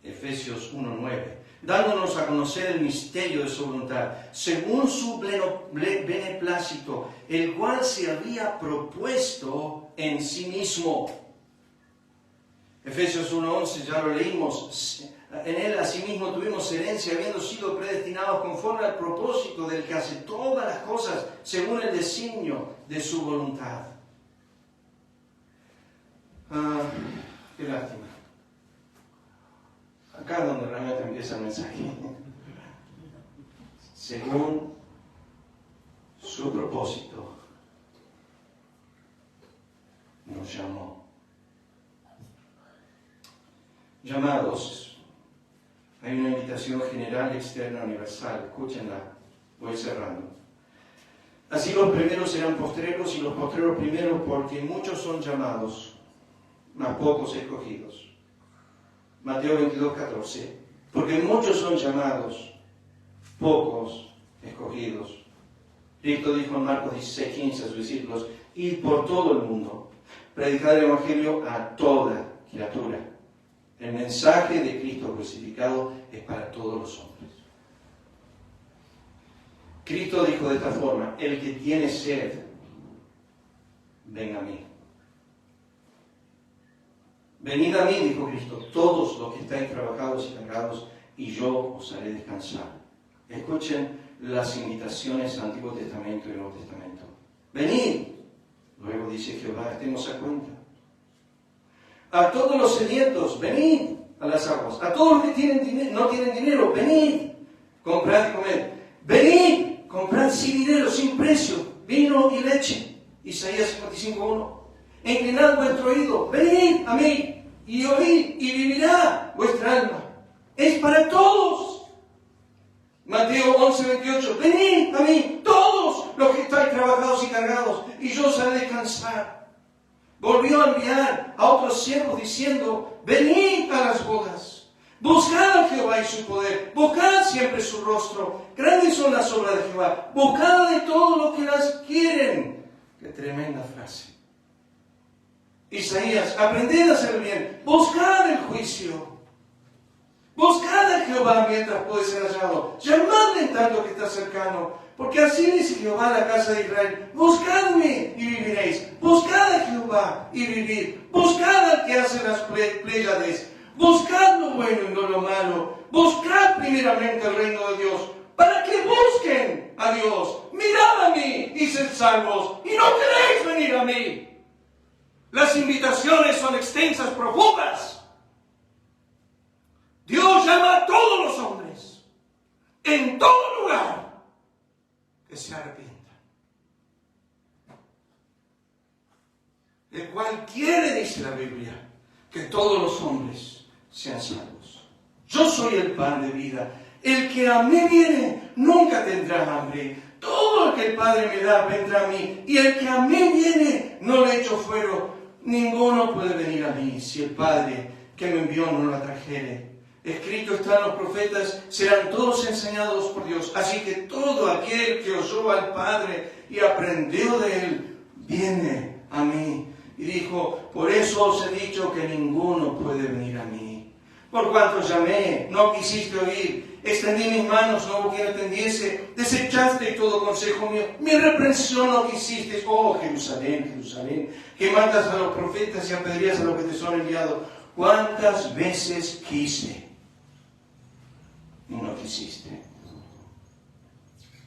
Efesios 1:9, dándonos a conocer el misterio de su voluntad, según su beneplácito, el cual se había propuesto en sí mismo. Efesios 1:11, ya lo leímos. En él asimismo tuvimos herencia, habiendo sido predestinados conforme al propósito del que hace todas las cosas según el designio de su voluntad. Qué lástima. Acá es donde realmente empieza el mensaje. Según su propósito, nos llamó. Llamados. Hay una invitación general, externa, universal. Escúchenla. Voy cerrando. Así los primeros serán postreros y los postreros primeros, porque muchos son llamados, mas pocos escogidos. Mateo 22:14. Porque muchos son llamados, pocos escogidos. Cristo dijo en Marcos 16:15 a sus discípulos: id por todo el mundo, predicad el Evangelio a toda criatura. El mensaje de Cristo crucificado es para todos los hombres. Cristo dijo de esta forma: el que tiene sed, venga a mí. Venid a mí, dijo Cristo, todos los que estáis trabajados y cargados, y yo os haré descansar. Escuchen las invitaciones al Antiguo Testamento y Nuevo Testamento. Venid, luego dice Jehová, estemos a cuenta. A todos los sedientos, venid. a las aguas. A todos los que no tienen dinero, venid, comprad y comed. Venid, comprad sin dinero, sin precio, vino y leche. Isaías 55:1. Inclinad vuestro oído, venid a mí y oíd y vivirá vuestra alma. Es para todos. Mateo 11:28. Venid a mí, todos los que estáis trabajados y cargados, y yo os haré descansar. Volvió a enviar a otros siervos diciendo, venid a las bodas. Buscad a Jehová y su poder. Buscad siempre su rostro. Grandes son las obras de Jehová. Buscad de todo lo que las quieren. Qué tremenda frase. Isaías, aprended a hacer bien. Buscad el juicio. Buscad a Jehová mientras puede ser hallado. Llamadle en tanto que está cercano. Porque así dice Jehová a la casa de Israel. Buscadme y viviréis. Buscad a Jehová y vivid. Buscad al que hace las pléyades. Buscad lo bueno y no lo malo. Buscad primeramente el reino de Dios. Para que busquen a Dios. Mirad a mí y sed salvos. Y no queréis venir a mí. Las invitaciones son extensas, profundas. Dios llama a todos los hombres, en todo lugar, que se arrepientan. El cual quiere, dice la Biblia, que todos los hombres sean salvos. Yo soy el pan de vida. El que a mí viene nunca tendrá hambre. Todo el que el Padre me da vendrá a mí. Y el que a mí viene no le echo fuera. Ninguno puede venir a mí si el Padre que me envió no lo atrajere. Escrito está en los profetas, serán todos enseñados por Dios. Así que todo aquel que oyó al Padre y aprendió de él, viene a mí. Y dijo, por eso os he dicho que ninguno puede venir a mí. Por cuanto llamé, no quisiste oír. Extendí mis manos, no hubo quien atendiese. Desechaste todo consejo mío. Mi reprensión no quisiste. Oh Jerusalén, Jerusalén, que matas a los profetas y apedreas a los que te son enviados. ¿Cuántas veces quise? Y no quisiste.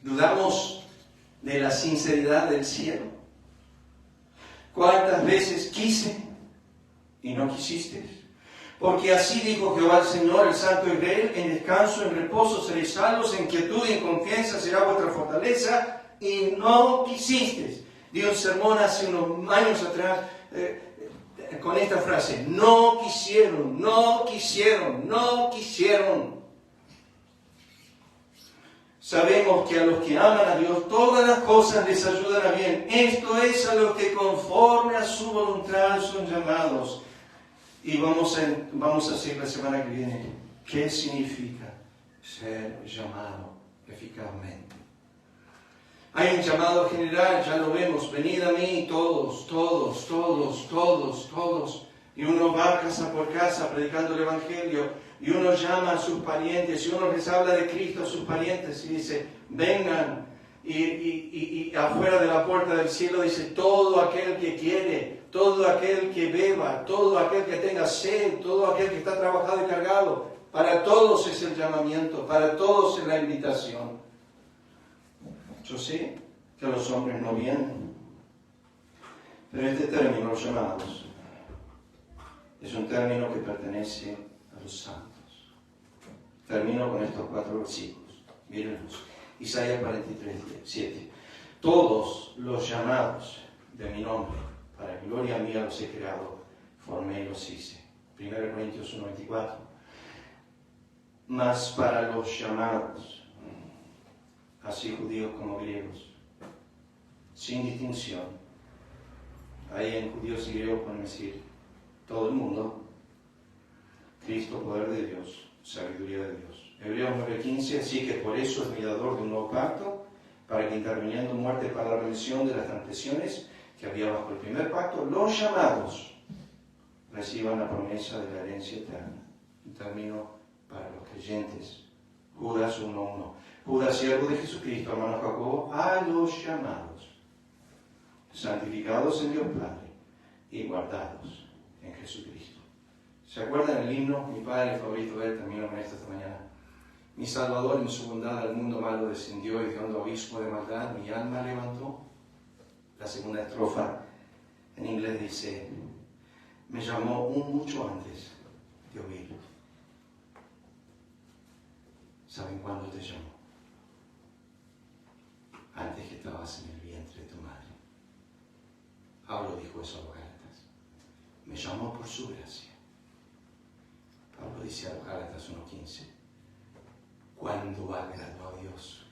Dudamos de la sinceridad del cielo. ¿Cuántas veces quise y no quisiste? Porque así dijo Jehová el Señor, el Santo de Israel, en descanso, en reposo seréis salvos, en quietud y en confianza será vuestra fortaleza, y no quisiste. Di un sermón hace unos años atrás con esta frase, no quisieron, no quisieron, no quisieron. Sabemos que a los que aman a Dios, todas las cosas les ayudan a bien. Esto es a los que conforme a su voluntad son llamados. Y vamos a hacer la semana que viene, ¿qué significa ser llamado eficazmente? Hay un llamado general, ya lo vemos, venid a mí todos, todos, todos, todos, todos. Y uno va casa por casa predicando el Evangelio. Y uno llama a sus parientes, y uno les habla de Cristo a sus parientes y dice, vengan. Y afuera de la puerta del cielo dice, todo aquel que quiere, todo aquel que beba, todo aquel que tenga sed, todo aquel que está trabajado y cargado, para todos es el llamamiento, para todos es la invitación. Yo sé que los hombres no vienen, pero este término, los llamados, es un término que pertenece a los santos. Termino con estos 4 versículos. Mírenlos. Isaías 43:7. Todos los llamados de mi nombre, para gloria mía los he creado, formé y los hice. 1 Corintios 1:24. Mas para los llamados, así judíos como griegos, sin distinción, ahí en judíos y griegos pueden decir, todo el mundo, Cristo, poder de Dios, sabiduría de Dios. Hebreos 9:15, así que por eso es mediador de un nuevo pacto, para que interviniendo muerte para la remisión de las transgresiones que había bajo el primer pacto, los llamados reciban la promesa de la herencia eterna. Un término para los creyentes. Judas 1:1. Judas, siervo de Jesucristo, hermano Jacobo, a los llamados, santificados en Dios Padre y guardados en Jesucristo. ¿Se acuerdan el himno? Mi padre favorito de él, terminó con esto esta mañana. Mi Salvador en su bondad al mundo malo descendió y de hondo abismo de maldad mi alma levantó. La segunda estrofa en inglés dice, me llamó mucho antes de oír ¿Saben cuándo te llamó? Antes que estabas en el vientre de tu madre. Pablo dijo eso a los Gálatas. Me llamó por su gracia. Pablo dice a los Gálatas 1:15. Cuando agradó a Dios,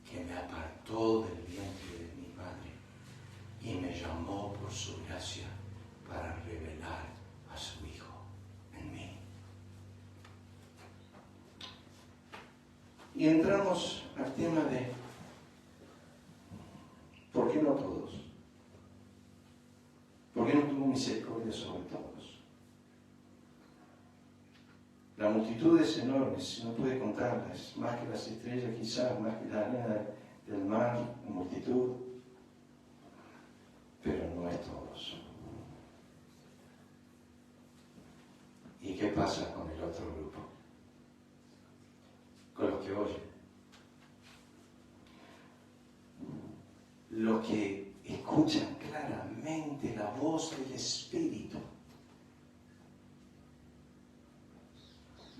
que me apartó del vientre de mi madre y me llamó por su gracia para revelar a su Hijo en mí. Y entramos al tema de ¿por qué no todos? ¿Por qué no tuvo misericordia sobre todos? La multitud es enorme, no puede contarlas, más que las estrellas quizás, más que la arena del mar, la multitud, pero no es todos. ¿Y qué pasa con el otro grupo? Con los que oyen. Los que escuchan claramente la voz del Espíritu.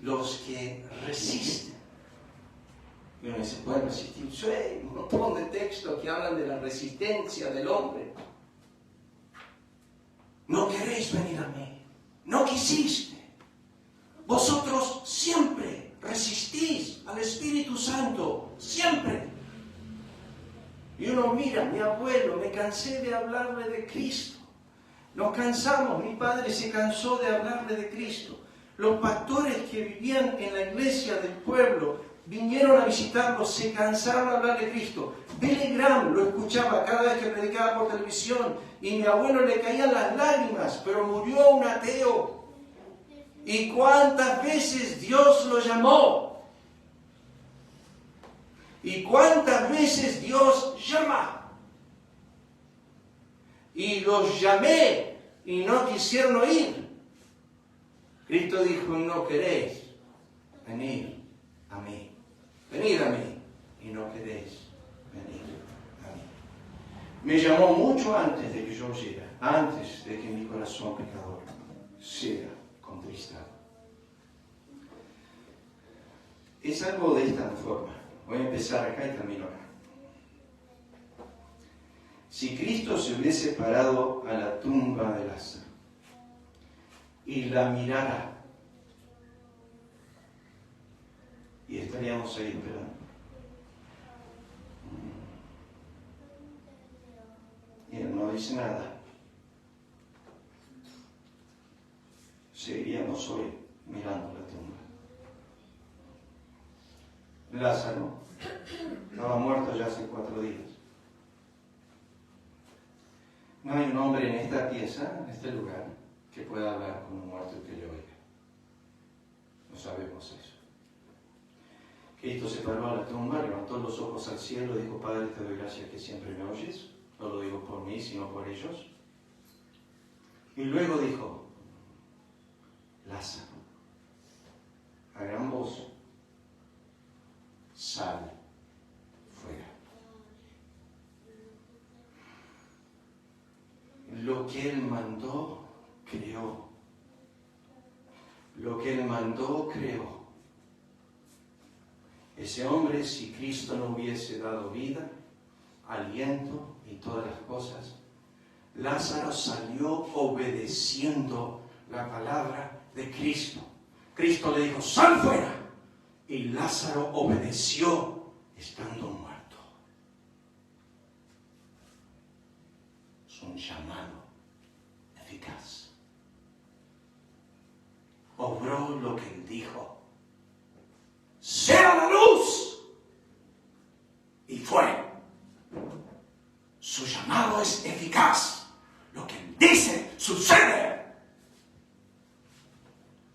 Los que resisten. Y uno dice, ¿pueden resistir? Sí, hay un montón de textos que hablan de la resistencia del hombre. No queréis venir a mí. No quisiste. Vosotros siempre resistís al Espíritu Santo. Siempre. Y uno mira, mi abuelo, me cansé de hablarle de Cristo. Nos cansamos, mi padre se cansó de hablarle de Cristo. Los pastores que vivían en la iglesia del pueblo vinieron a visitarlo, se cansaron de hablar de Cristo. Billy Graham lo escuchaba cada vez que predicaba por televisión y mi abuelo le caían las lágrimas, pero murió un ateo. ¿Y cuántas veces Dios lo llamó? ¿Y cuántas veces Dios llama? Y los llamé y no quisieron oír. Cristo dijo, no queréis venir a mí. Venid a mí y no queréis venir a mí. Me llamó mucho antes de que yo oyera, antes de que mi corazón pecador sea contristado. Es algo de esta forma. Voy a empezar acá y termino acá. Si Cristo se hubiese parado a la tumba de Lázaro y la mirara, y estaríamos ahí esperando. Y él no dice nada. Seguiríamos hoy mirando la tumba. Lázaro estaba muerto ya hace 4 días. No hay un hombre en esta pieza, en este lugar, que pueda hablar con un muerto y que le oiga. No sabemos eso. Cristo se paró a la tumba, levantó los ojos al cielo y dijo, Padre, te doy gracias que siempre me oyes. No lo digo por mí, sino por ellos. Y luego dijo, Lázaro, a gran voz, sal fuera. Lo que Él mandó, creó. Lo que Él mandó, creó. Ese hombre, si Cristo no hubiese dado vida, aliento y todas las cosas, Lázaro salió obedeciendo la palabra de Cristo. Cristo le dijo, sal fuera. Y Lázaro obedeció estando muerto. Es un llamado eficaz. Obró lo que Él dijo. ¡Sea la luz! Y fue. Su llamado es eficaz. Lo que Él dice sucede.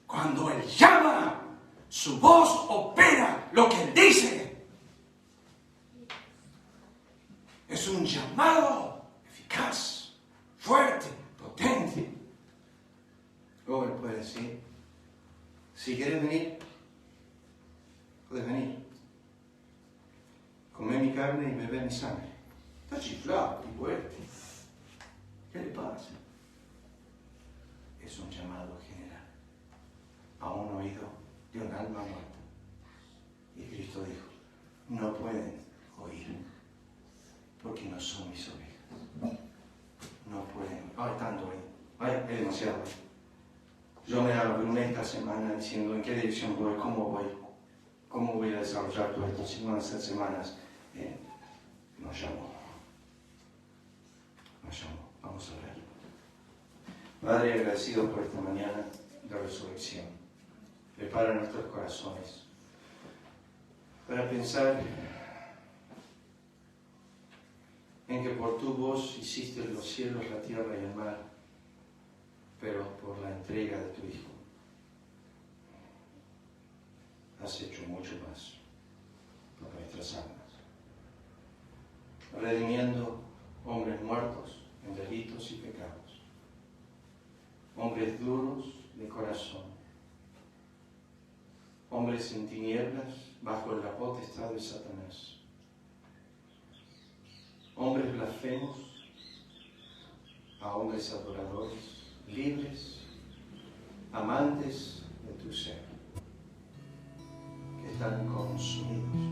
Cuando Él llama, su voz opera lo que Él dice. Es un llamado eficaz, fuerte, potente. Luego Él puede decir, si quieres venir, puedes venir. Come mi carne y bebe mi sangre. Está chiflado y fuerte. ¿Qué le pasa? Es un llamado general a un oído de un alma muerta. Y Cristo no pueden oír, porque no son mis ovejas. No pueden. Hay tanto ahí. Hay demasiado ahí. Yo me abrumé esta semana diciendo en qué dirección voy, cómo voy a desarrollar todo esto. Si van a ser semanas, nos llamó. Vamos a ver. Padre, agradecido por esta mañana de resurrección. Prepara nuestros corazones para pensar en que por tu voz hiciste los cielos, la tierra y el mar, pero por la entrega de tu Hijo has hecho mucho más por nuestras almas, redimiendo hombres muertos en delitos y pecados, hombres duros de corazón, hombres en tinieblas bajo la potestad de Satanás, hombres blasfemos a hombres adoradores, libres, amantes de tu ser, que están consumidos